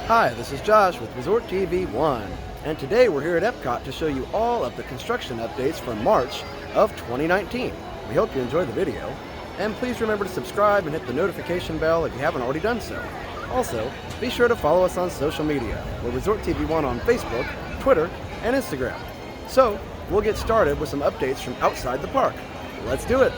Hi, this is Josh with Resort TV 1, and today we're here at Epcot to show you all of the construction updates for March of 2019. We hope you enjoy the video, and please remember to subscribe and hit the notification bell if you haven't already done so. Also, be sure to follow us on social media. We're Resort TV 1 on Facebook, Twitter, and Instagram. So, we'll get started with some updates from outside the park. Let's do it!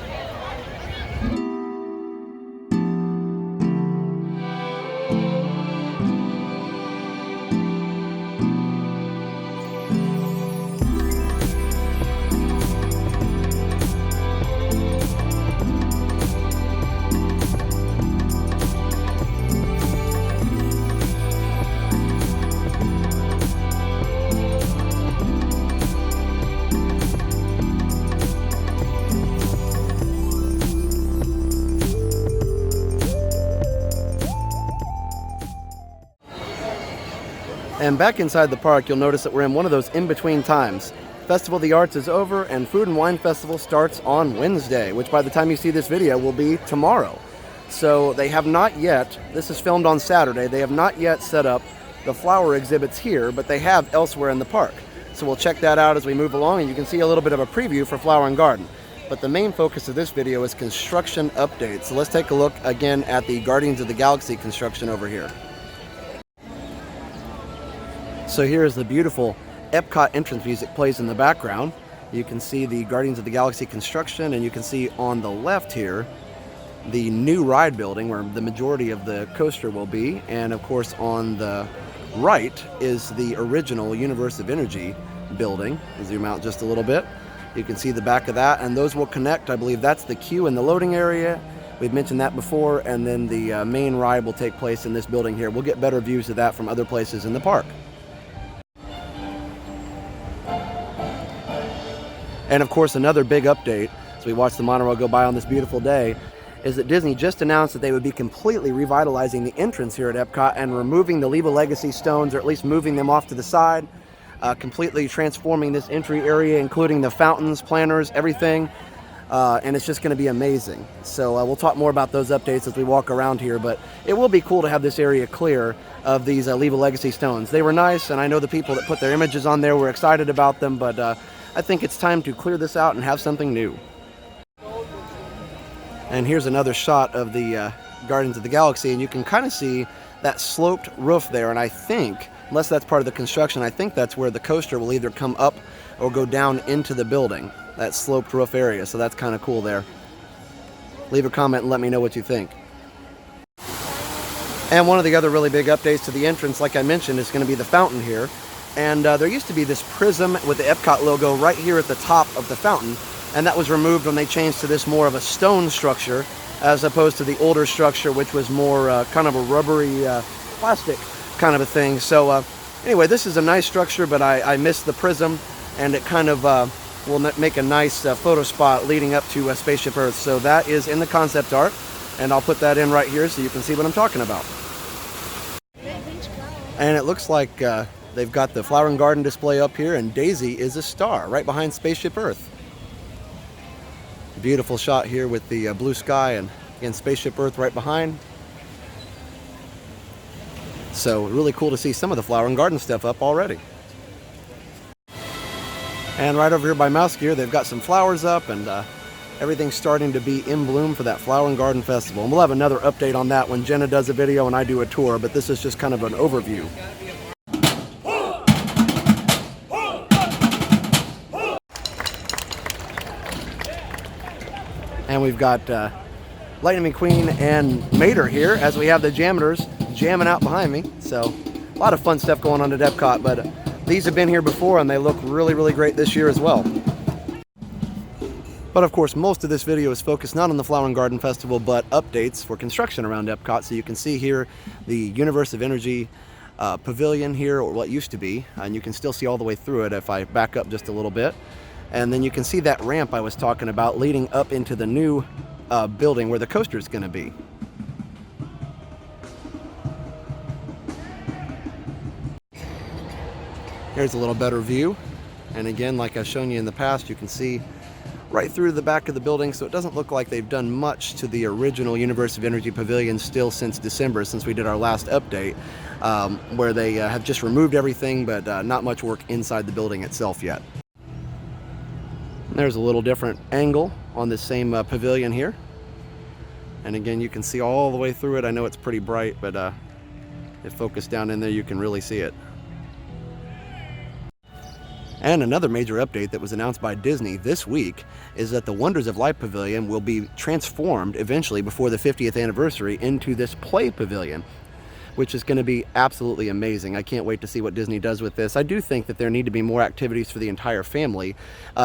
And back inside the park, you'll notice that we're in one of those in-between times. Festival of the Arts is over, and Food and Wine Festival starts on Wednesday, which by the time you see this video will be tomorrow. So they have not yet, this is filmed on Saturday, they have not yet set up the flower exhibits here, but they have elsewhere in the park. So we'll check that out as we move along, and you can see a little bit of a preview for Flower and Garden. But the main focus of this video is construction updates. So let's take a look again at the Guardians of the Galaxy construction over here. So here is the beautiful Epcot entrance music plays in the background. You can see the Guardians of the Galaxy construction, and you can see on the left here the new ride building where the majority of the coaster will be. And of course on the right is the original Universe of Energy building. Zoom out just a little bit. You can see the back of that, and those will connect. I believe that's the queue in the loading area. We've mentioned that before, and then the main ride will take place in this building here. We'll get better views of that from other places in the park. And of course, another big update, as we watch the monorail go by on this beautiful day, is that Disney just announced that they would be completely revitalizing the entrance here at Epcot and removing the Leave a Legacy stones, or at least moving them off to the side, completely transforming this entry area, including the fountains, planters, everything, and it's just going to be amazing. So we'll talk more about those updates as we walk around here, but it will be cool to have this area clear of these Leave a Legacy stones. They were nice, and I know the people that put their images on there were excited about them, but I think it's time to clear this out and have something new. And here's another shot of the Guardians of the Galaxy, and you can kind of see that sloped roof there, and I think, unless that's part of the construction, I think that's where the coaster will either come up or go down into the building, that sloped roof area, so that's kind of cool there. Leave a comment and let me know what you think. And one of the other really big updates to the entrance, like I mentioned, is going to be the fountain here. And there used to be this prism with the Epcot logo right here at the top of the fountain, and that was removed when they changed to this more of a stone structure as opposed to the older structure, which was more kind of a rubbery plastic kind of a thing. So anyway, this is a nice structure, but I missed the prism, and it kind of will make a nice photo spot leading up to Spaceship Earth. So that is in the concept art, and I'll put that in right here so you can see what I'm talking about. And it looks like they've got the Flower and Garden display up here, and Daisy is a star right behind Spaceship Earth. Beautiful shot here with the blue sky and again Spaceship Earth right behind. So really cool to see some of the Flower and Garden stuff up already. And right over here by Mouse Gear, they've got some flowers up, and everything's starting to be in bloom for that Flower and Garden Festival. And we'll have another update on that when Jenna does a video and I do a tour, but this is just kind of an overview. And we've got Lightning McQueen and Mater here as we have the Jammers jamming out behind me. So a lot of fun stuff going on at Epcot, but these have been here before and they look really, really great this year as well. But of course, most of this video is focused not on the Flower and Garden Festival, but updates for construction around Epcot. So you can see here the Universe of Energy Pavilion here, or what used to be, and you can still see all the way through it if I back up just a little bit. And then you can see that ramp I was talking about leading up into the new building where the coaster is going to be. Here's a little better view. And again, like I've shown you in the past, you can see right through the back of the building, so it doesn't look like they've done much to the original Universe of Energy Pavilion still since December, since we did our last update, where they have just removed everything, but not much work inside the building itself yet. There's a little different angle on this same pavilion here. And again, you can see all the way through it. I know it's pretty bright, but if focused down in there, you can really see it. And another major update that was announced by Disney this week is that the Wonders of Life Pavilion will be transformed eventually before the 50th anniversary into this Play Pavilion, which is going to be absolutely amazing. I can't wait to see what Disney does with this. I do think that there need to be more activities for the entire family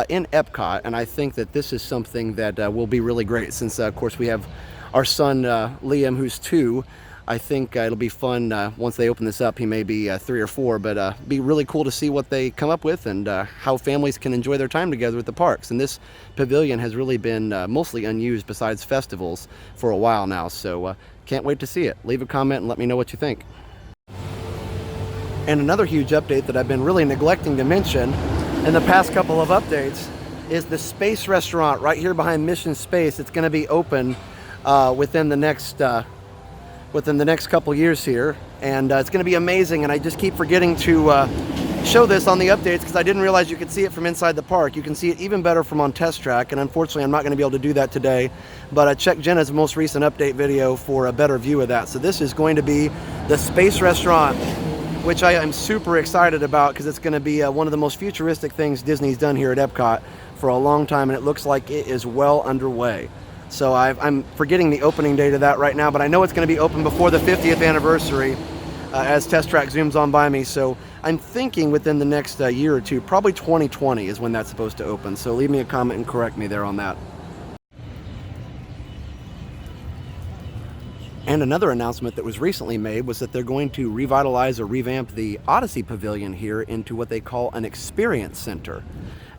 in Epcot, and I think that this is something that will be really great since, of course, we have our son Liam, who's 2. I think it'll be fun once they open this up. He may be 3 or 4, but be really cool to see what they come up with and how families can enjoy their time together at the parks. And this pavilion has really been mostly unused besides festivals for a while now, so can't wait to see it. Leave a comment and let me know what you think. And another huge update that I've been really neglecting to mention in the past couple of updates is the Space Restaurant right here behind Mission Space. It's going to be open within the next couple years here, and it's going to be amazing. And I just keep forgetting to show this on the updates because I didn't realize you could see it from inside the park. You can see it even better from on Test Track, and unfortunately I'm not going to be able to do that today, but I checked Jenna's most recent update video for a better view of that. So this is going to be the Space Restaurant, which I am super excited about because it's going to be one of the most futuristic things Disney's done here at Epcot for a long time, and it looks like it is well underway. So I'm forgetting the opening date of that right now, but I know it's going to be open before the 50th anniversary as Test Track zooms on by me. So I'm thinking within the next year or two, probably 2020 is when that's supposed to open. So leave me a comment and correct me there on that. And another announcement that was recently made was that they're going to revitalize or revamp the Odyssey Pavilion here into what they call an experience center.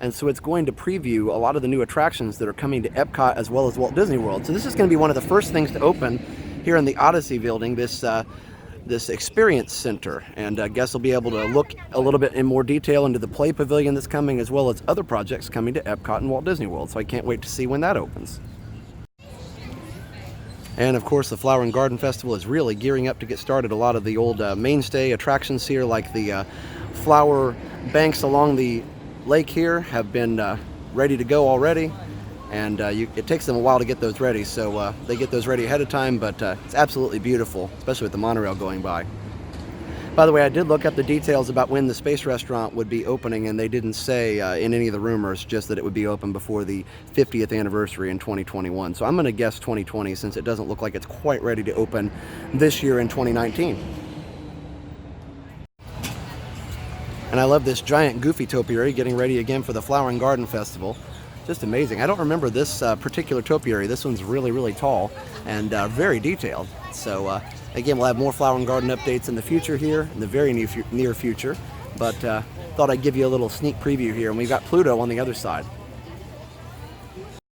And so it's going to preview a lot of the new attractions that are coming to Epcot as well as Walt Disney World. So this is going to be one of the first things to open here in the Odyssey building, this experience center. And guests will be able to look a little bit in more detail into the Play Pavilion that's coming, as well as other projects coming to Epcot and Walt Disney World. So I can't wait to see when that opens. And of course, the Flower and Garden Festival is really gearing up to get started. A lot of the old mainstay attractions here, like the flower banks along the lake here, have been ready to go already, and it takes them a while to get those ready, so they get those ready ahead of time, but it's absolutely beautiful, especially with the monorail going by. By the way, I did look up the details about when the Space Restaurant would be opening, and they didn't say in any of the rumors, just that it would be open before the 50th anniversary in 2021. So I'm going to guess 2020, since it doesn't look like it's quite ready to open this year in 2019. And I love this giant Goofy topiary getting ready again for the Flower and Garden Festival. Just amazing. I don't remember this particular topiary. This one's really, really tall and very detailed. So again, we'll have more Flower and Garden updates in the future here, in the very near future. But thought I'd give you a little sneak preview here. And we've got Pluto on the other side.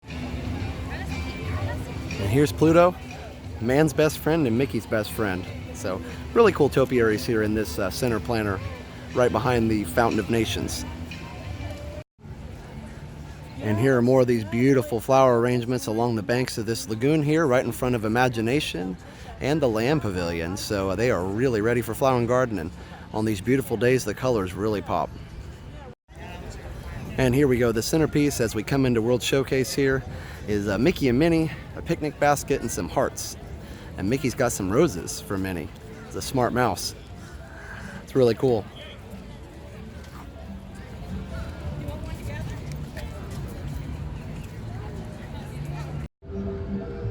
And here's Pluto, man's best friend and Mickey's best friend. So really cool topiaries here in this center planter, right behind the Fountain of Nations. And here are more of these beautiful flower arrangements along the banks of this lagoon here, right in front of Imagination and the Lamb Pavilion. So they are really ready for flower and garden, and on these beautiful days the colors really pop. And here we go, the centerpiece as we come into World Showcase here is Mickey and Minnie, a picnic basket, and some hearts. And Mickey's got some roses for Minnie. It's a smart mouse. It's really cool.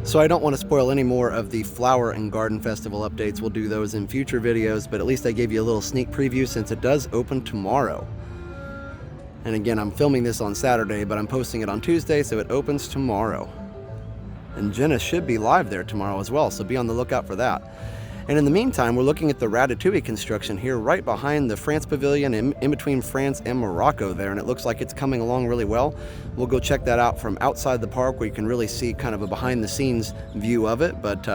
So I don't want to spoil any more of the Flower and Garden Festival updates. We'll do those in future videos, but at least I gave you a little sneak preview since it does open tomorrow. And again, I'm filming this on Saturday, but I'm posting it on Tuesday, so it opens tomorrow. And Jenna should be live there tomorrow as well, so be on the lookout for that. And in the meantime, we're looking at the Ratatouille construction here right behind the France Pavilion, in between France and Morocco there, and it looks like it's coming along really well. We'll go check that out from outside the park, where you can really see kind of a behind-the-scenes view of it, but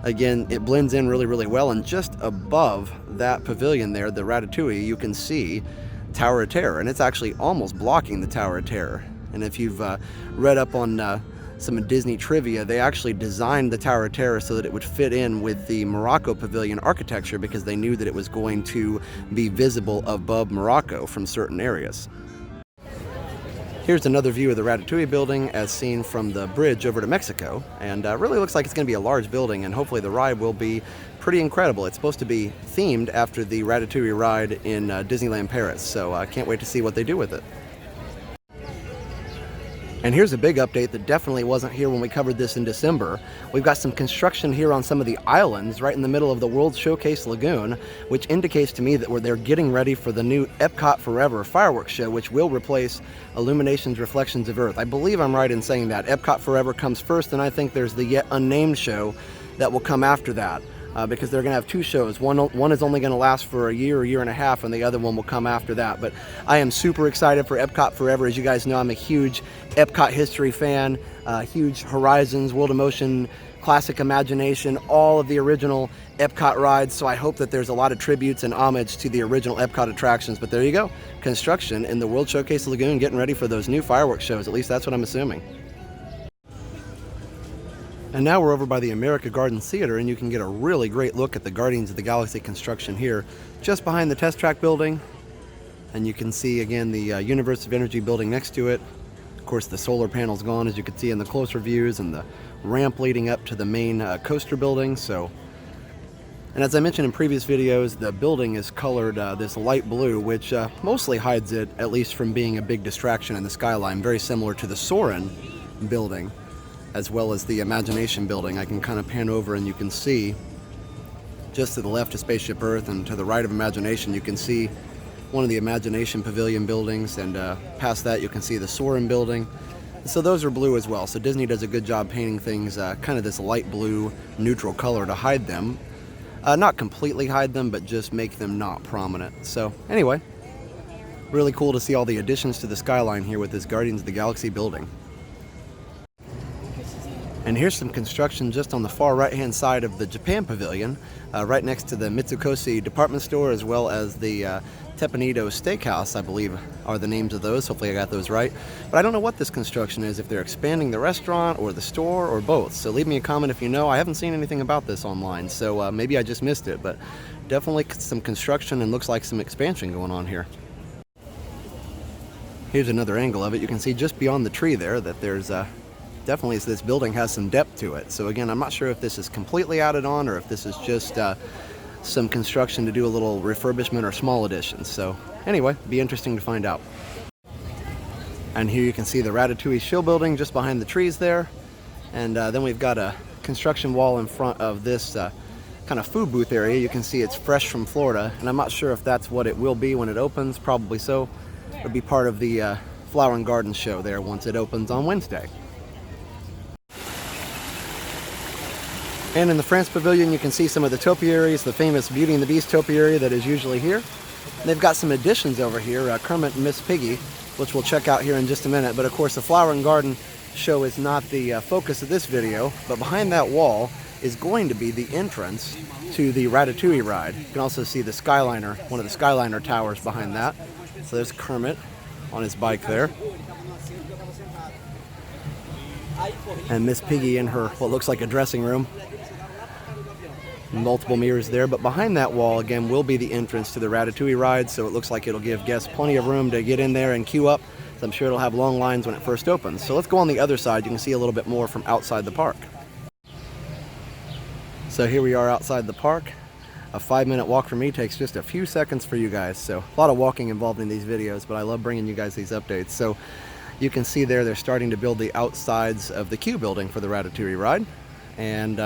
again, it blends in really, really well. And just above that pavilion there, the Ratatouille, you can see Tower of Terror, and it's actually almost blocking the Tower of Terror. And if you've read up on some Disney trivia, they actually designed the Tower of Terror so that it would fit in with the Morocco Pavilion architecture because they knew that it was going to be visible above Morocco from certain areas. Here's another view of the Ratatouille building as seen from the bridge over to Mexico, and really looks like it's going to be a large building, and hopefully the ride will be pretty incredible. It's supposed to be themed after the Ratatouille ride in Disneyland Paris, so I can't wait to see what they do with it. And here's a big update that definitely wasn't here when we covered this in December. We've got some construction here on some of the islands right in the middle of the World Showcase Lagoon, which indicates to me that they're getting ready for the new Epcot Forever Fireworks show, which will replace Illuminations Reflections of Earth. I believe I'm right in saying that. Epcot Forever comes first, and I think there's the yet unnamed show that will come after that. Because they're going to have two shows. One is only going to last for a year and a half, and the other one will come after that. But I am super excited for Epcot Forever. As you guys know, I'm a huge Epcot history fan, huge Horizons, World of Motion, Classic Imagination, all of the original Epcot rides. So I hope that there's a lot of tributes and homage to the original Epcot attractions. But there you go, construction in the World Showcase Lagoon, getting ready for those new fireworks shows. At least that's what I'm assuming. And now we're over by the America Gardens Theater, and you can get a really great look at the Guardians of the Galaxy construction here, just behind the Test Track building. And you can see again the Universe of Energy building next to it. Of course, the solar panel's gone, as you can see in the closer views, and the ramp leading up to the main coaster building. And as I mentioned in previous videos, the building is colored this light blue, which mostly hides it, at least from being a big distraction in the skyline, very similar to the Soarin' building, as well as the Imagination building. I can kind of pan over and you can see just to the left of Spaceship Earth and to the right of Imagination, you can see one of the Imagination Pavilion buildings, and past that you can see the Soarin' building. So those are blue as well. So Disney does a good job painting things kind of this light blue neutral color to hide them. Not completely hide them, but just make them not prominent. So anyway, really cool to see all the additions to the skyline here with this Guardians of the Galaxy building. And here's some construction just on the far right-hand side of the Japan Pavilion, right next to the Mitsukoshi department store, as well as the Teppanydo Steakhouse, I believe are the names of those. Hopefully I got those right. But I don't know what this construction is, if they're expanding the restaurant or the store or both. So leave me a comment if you know. I haven't seen anything about this online, so maybe I just missed it. But definitely some construction and looks like some expansion going on here. Here's another angle of it. You can see just beyond the tree there that there's definitely this building has some depth to it. So again, I'm not sure if this is completely added on or if this is just some construction to do a little refurbishment or small additions. So anyway, be interesting to find out. And here you can see the Ratatouille show building just behind the trees there. And then we've got a construction wall in front of this kind of food booth area. You can see it's fresh from Florida, and I'm not sure if that's what it will be when it opens. Probably so. It'll be part of the Flower and Garden show there once it opens on Wednesday. And in the France Pavilion, you can see some of the topiaries, the famous Beauty and the Beast topiary that is usually here. They've got some additions over here, Kermit and Miss Piggy, which we'll check out here in just a minute. But of course, the Flower and Garden show is not the focus of this video, but behind that wall is going to be the entrance to the Ratatouille ride. You can also see the Skyliner, one of the Skyliner towers behind that. So there's Kermit on his bike there. And Miss Piggy in her, what looks like a dressing room. Multiple mirrors there, but behind that wall again will be the entrance to the Ratatouille ride, so it looks like it'll give guests plenty of room to get in there and queue up. So I'm sure it'll have long lines when it first opens. So let's go on the other side. You can see a little bit more from outside the park. So here we are outside the park. A 5-minute walk for me takes just a few seconds for you guys. So a lot of walking involved in these videos, but I love bringing you guys these updates. So you can see there they're starting to build the outsides of the queue building for the Ratatouille ride. And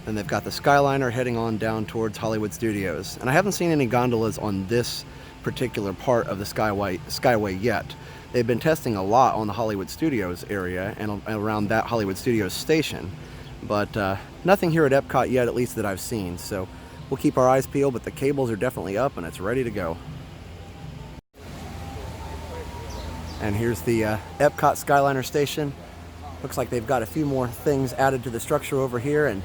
then they've got the Skyliner heading on down towards Hollywood Studios. And I haven't seen any gondolas on this particular part of the Skyway yet. They've been testing a lot on the Hollywood Studios area and around that Hollywood Studios station. But nothing here at Epcot yet, at least that I've seen. So we'll keep our eyes peeled, but the cables are definitely up and it's ready to go. And here's the Epcot Skyliner station. Looks like they've got a few more things added to the structure over here. And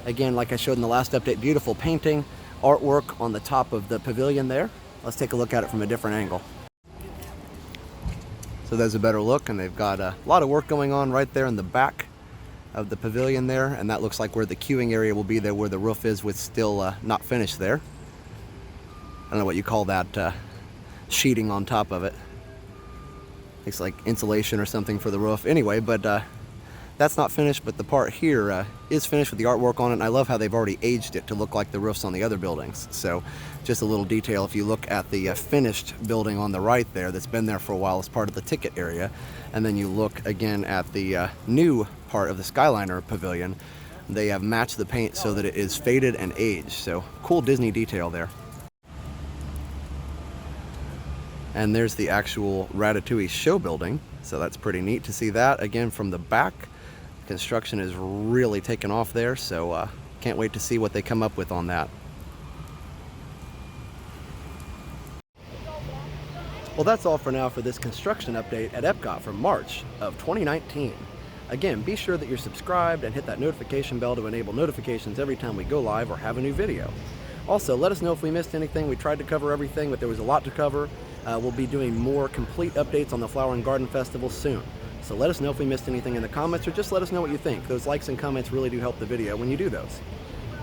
again, like I showed in the last update, beautiful painting, artwork on the top of the pavilion there. Let's take a look at it from a different angle. So there's a better look, and they've got a lot of work going on right there in the back of the pavilion there, and that looks like where the queuing area will be there, where the roof is, with still not finished there. I don't know what you call that sheeting on top of it. Looks like insulation or something for the roof. Anyway, but that's not finished, but the part here is finished with the artwork on it, and I love how they've already aged it to look like the roofs on the other buildings. So just a little detail, if you look at the finished building on the right there that's been there for a while as part of the ticket area, and then you look again at the new part of the Skyliner Pavilion, they have matched the paint so that it is faded and aged. So cool Disney detail there. And there's the actual Ratatouille show building, so that's pretty neat to see that again from the back. Construction is really taking off there, so can't wait to see what they come up with on that. Well, that's all for now for this construction update at Epcot for March of 2019. Again, be sure that you're subscribed and hit that notification bell to enable notifications every time we go live or have a new video. Also, let us know if we missed anything. We tried to cover everything, but there was a lot to cover. We'll be doing more complete updates on the Flower and Garden Festival soon. So let us know if we missed anything in the comments, or just let us know what you think. Those likes and comments really do help the video when you do those.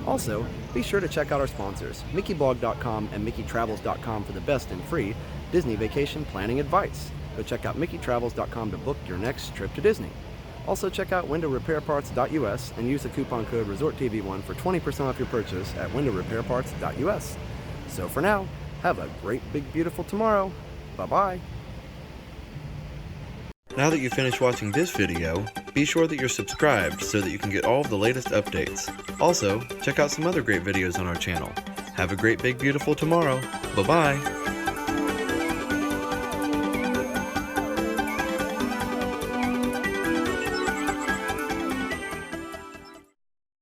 Also, be sure to check out our sponsors, MickeyBlog.com and MickeyTravels.com, for the best and free Disney vacation planning advice. Go check out MickeyTravels.com to book your next trip to Disney. Also check out WindowRepairParts.us and use the coupon code ResortTV1 for 20% off your purchase at WindowRepairParts.us. So for now, have a great, big, beautiful tomorrow. Bye-bye. Now that you've finished watching this video, be sure that you're subscribed so that you can get all of the latest updates. Also, check out some other great videos on our channel. Have a great, big, beautiful tomorrow. Bye-bye.